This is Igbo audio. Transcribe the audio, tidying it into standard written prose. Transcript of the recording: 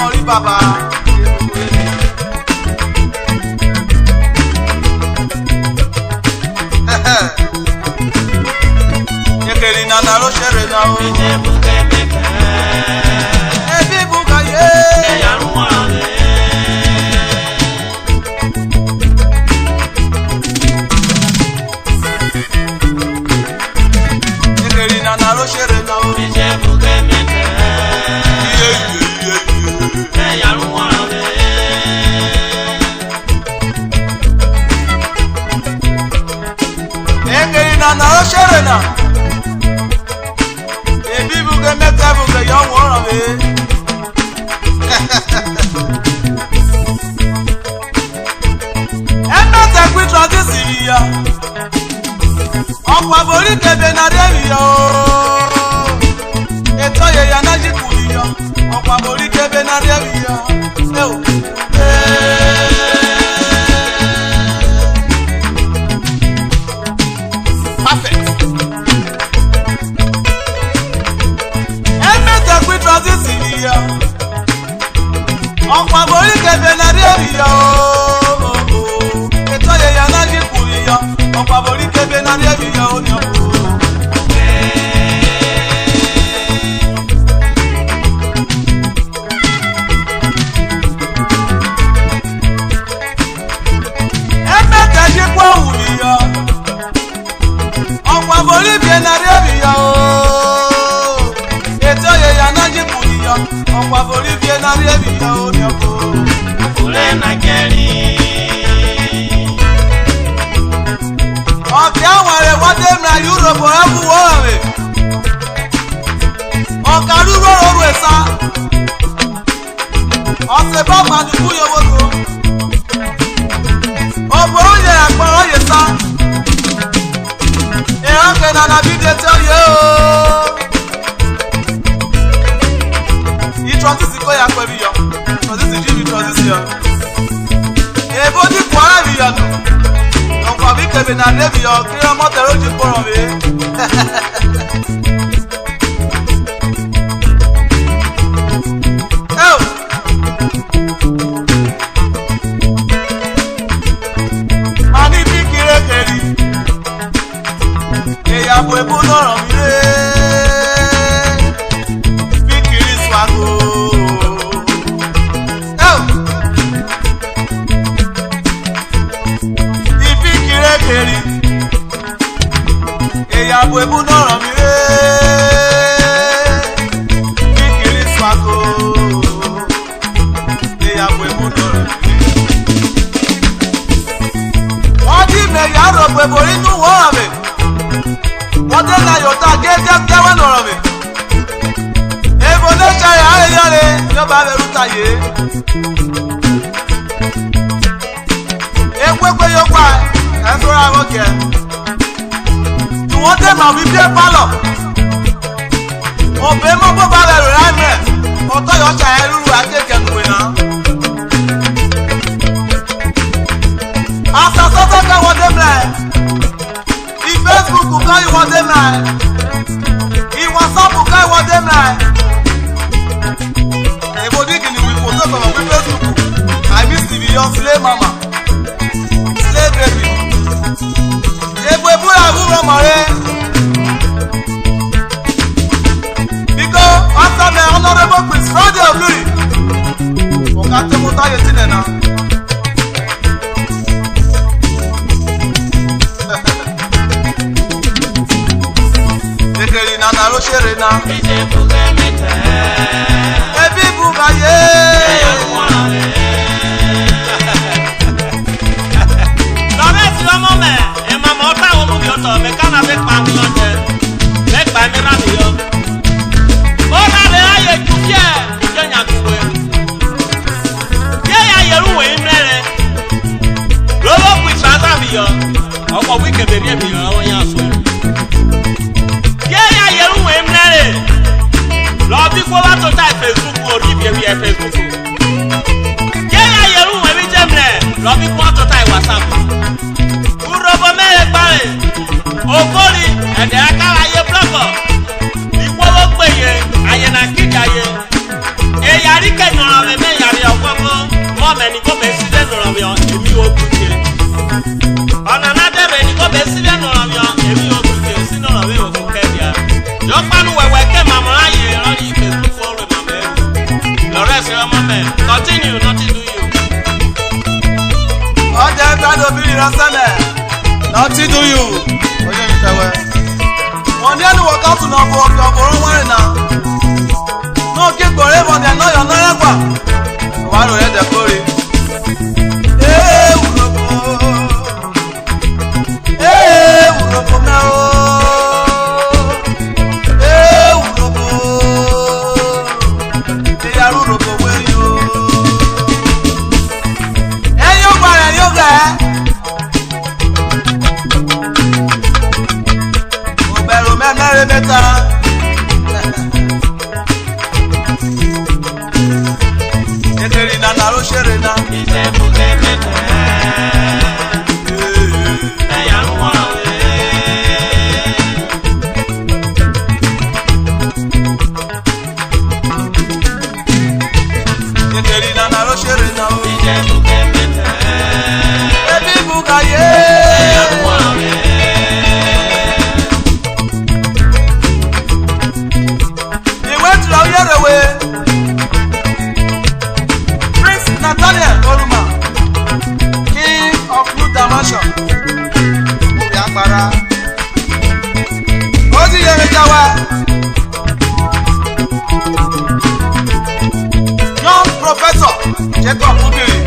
mori baba. Ekheri na na roshere na o. Ebi buka ye. Ekheri na na roshere na o. Ekheri na na roshere na. Ebi buka meta buka yo wora me. Emeta kwi transition ya. Ọ̀pọ̀ borí kebe na rewi yo. Eto ye ya na jikuri yo. Ọ̀pọ̀ borí kebe na rewi yo. Perfect. Emeta kwi transition ya. Ọ̀pọ̀ borí kebe na rewi yo. Eto ye ya na jikuri yo. Ọ̀pọ̀ borí kebe na rewi yo. Emeta jikwa wuri yo. Ọ̀pọ̀ borí bie na rewi yo. Eto ye ya na jikuri yo. Ọ̀pọ̀ borí bie na rewi yo. Ule na Ekheri. Ọ̀kẹ́ àwàrẹ̀ wọ́dé na Urhobo ẹ̀kú wọ́ọ̀rẹ̀. Ọ̀kà rúró orú ẹ̀sá. Ọ̀sẹ̀ bá gbàdúgbò yòwò lò. Ọ̀pọ̀ oyè ẹ̀gbọ́n oyè sá. Ìránkè nànà bídé tí ó yẹ o. Ìtọ́sísì kó ya pẹ̀lú yọ. Ìtọ́sísì jí mi tọ́sísì yọ. Èbó ní Kwara mi yọ nù. Ọ̀pọ̀ àbí kẹ̀mí nà débi yọ kí ọmọ tẹ̀rọ jí kpọ̀rọ̀ mi. Mani bí kiri Ekheri. Ìyàbọ̀ ebú lọ́rọ̀ mi lé. Bí kiri swago. Ibi kiri Ekheri. Ìyàbọ̀ ebú lọ́rọ̀ mi lé. Bí kiri swago. Ìyàbọ̀ ebú lọ́rọ̀ mi lé. Wọ́n dí mẹ̀yà rọ̀ pé borí nù wọ́n mi. Wọ́n dé la yọ̀tá gẹ́gẹ́ wọ́n nọ̀rọ̀ mi. Èbò lè ṣe àyẹ̀yẹ̀rẹ̀ yọba bẹ̀rù tàyè. Ekwekwe yóò pa ẹ̀sọ́ra àwọn kẹ̀. Ìwọ́n dé màá wí bíẹ́ pálọ̀. Òbí mọ́ bó ba bẹ̀rù rámẹ̀. Ọ̀tọ́ yọ̀ ṣe àyẹ̀rú àkékè nùwé náà. Àṣàṣọ́tọ́ kẹ́ wọ́n dé mẹ́. Facebook ká ìwọ́n dé mẹ́. WhatsApp ká ìwọ́n dé mẹ́. Èbò dígì ni wí fòtó sọ̀rọ̀ wí Facebook. I miss TV yọ slay mama. Slay baby. Èbò ìbúra àbúrò mọ̀ rẹ̀. Because after my honorable Prince Friday Oviri. Ọ̀gá tó mú táyé sílẹ̀ náà. Ekheri na na roshere na. Ebi buka ye. Lọ́rẹ́ tí ọmọ mẹ́, ẹ̀ máa mọ̀ ọ́ táwọn ọmọ mi ọ̀tọ̀ mi ká náà fi pa mi lọ́jẹ́. Mẹ́gbà mi rà mí yọ. Ó rárẹ̀ ayé ju kí ẹ̀ ìjọyìn àgùnwé. Kí ẹ̀yà yẹ̀rù wẹ̀yìn mẹ́rẹ̀. Lọ́wọ́ kù ìtànsá mi yọ. Ọkọ̀ wíkẹ̀ bèbí ẹ̀mí yọ àwọn yẹn àfọ̀. Lọ́bí kó wá tó ta Facebook orí ìbẹ̀rù ẹ̀ Facebook. Yẹ́yà yẹ̀rù wẹ̀ mí jẹ́ mìíràn lọ́bí kó wá tó ta WhatsApp. Urhobo mẹ́rẹ̀ gbárẹ̀. Oviri ẹ̀dẹ̀ akára yẹ blọ́kọ̀. Ìwọ́wọ́ gbẹ̀yẹ àyẹ̀nà kíjà yẹ. Èyà rí kẹ̀yọ̀rọ̀ mi Continue, nothing do you. Ọjà ẹgbẹ́ Oviri Rasẹ́lẹ̀. Nothing do you. Oye mi tẹ̀wẹ́. Wọ́n ní ẹnu wọ̀ká tún náà bọ̀ ọ̀bọ̀rún wọ́rin náà. Náà kí gbòòrè mọ̀ ní ẹ̀nà ọ̀yọ́ náà yẹ́gbà. Wà á rò yẹ́ dẹ̀ kórè. Urhobo mẹ́ o. Urhobo. Ìyá Urhobo wẹ̀yìn o. Ẹ̀yin ó gbàrẹ̀ yóò gẹ̀. Òbẹ̀rù mẹ́mẹ́rin mẹ́ta. Ekheri na naro shere na. Ìjẹ̀bú kẹ́kẹ́ ẹ̀yà ń wọ̀ Ekheri na naro shere na o. Ìjẹ̀bú kẹ́kẹ́ Ebi bukaye. ẹ̀yà ń wọ̀ Ìwé tura oyèrèwé. Prince Nathaniel Oruma, King of New Dimension. Obi agbára. Ó ti yẹ̀rẹ̀ jáwá. Young Professor Jacob Oviri.